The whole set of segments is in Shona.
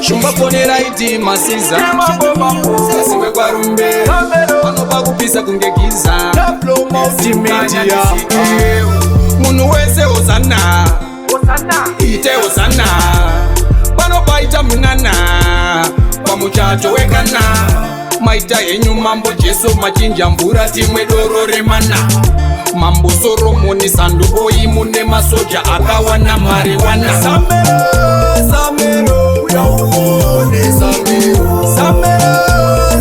Shumba ponera iti masiza Kasiwe kwa rumbe Panopa kupisa kungekiza Multimedia Munu wese osana Ite osana Panopa ita munana Pamuchacho wekana Maita yenyu mambo jeso machinja mbura timwe doro remana Mambo Solomoni Sandoboi mune masoja akawana mariwana Samero yauone Samero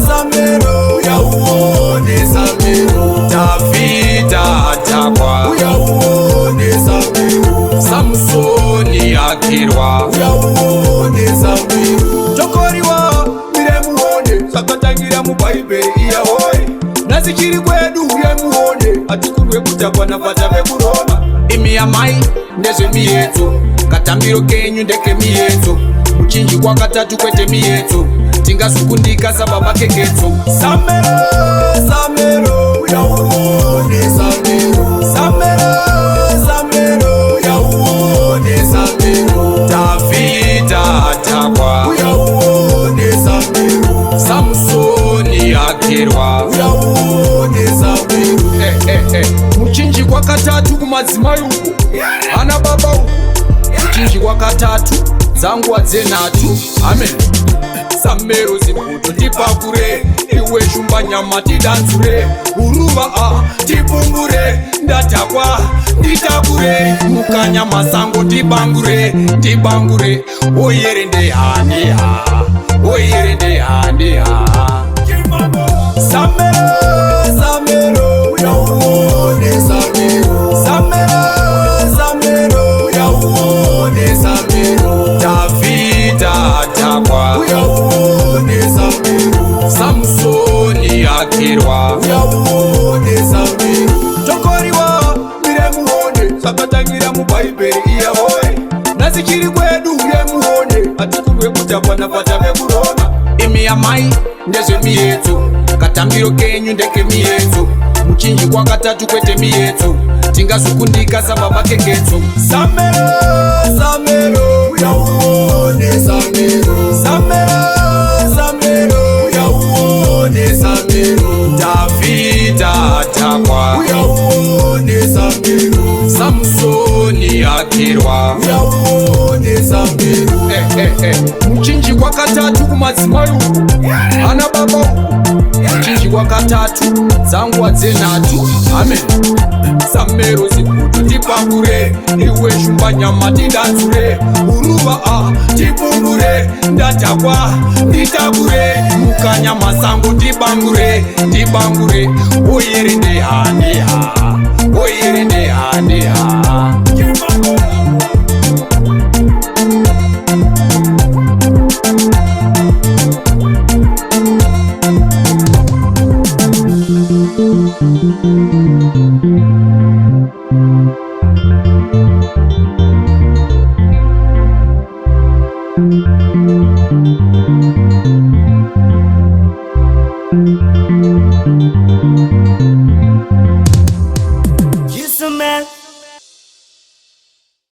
Samero yauone Samero Davida atakwa yauone Samero Samsoni akirwa yauone Samero Chokoriwa miremuone sakatangira mu Bible iyahoe Nazichiri kwedu yemuone Atikulwe kutakwa na fata vekuroma Imi ya mai ndeze miyeto Katambiro kenyu ndeke miyeto Muchinji kwa katatu kwete miyeto Tinga sukundika sababa keketo Samero, Samero, yauone Samero Samero, Samero, yauone Samero Davida atakwa yauone Samero Samsoni akirwa yauone Samero Muchinji kwa katatu kumadzimai uko Ana baba uko Muchinji kwa katatu zangu wadzenatu Amen Samero ziputo tipakure Iwe shumba nyama tidanzure Uruva tipungure Ndatakwa nditakure Mukanya masango tibangure Tibangure Oyerende hane Oyerende hane Samero Samero yauone Samero Samero Samero yauone Samero Davida atakwa yauone Samero Samsoni akirwa yauone Samero Chokoriwa miremuone sakatangira mu Bible iyahoe Nazichiri kwedu yemuone Atikulwe kutakwa na fata vekuroma Imi ya mai ndeze miyeto Katambiro kenyu ndeke miyeto Muchinji kwa katatu kwete miyeto Tinga sukundika sababa keketo Samero, Samero, yauone Samero Samero, Samero, yauone Samero Davida atakwa yauone Samero Samsoni akirwa yauone Samero Muchinji kwa katatu kumadzimai uko Ana baba uko Muchinji kwa katatu zangu wadzenatu Amen Samero ziputo tipakure Iwe shumba nyama tidanzure Uruva tipungure Ndatakwa nditakure Mukanya masango tibangure Tibangure Oyerende hane Oyerende hane Thank you.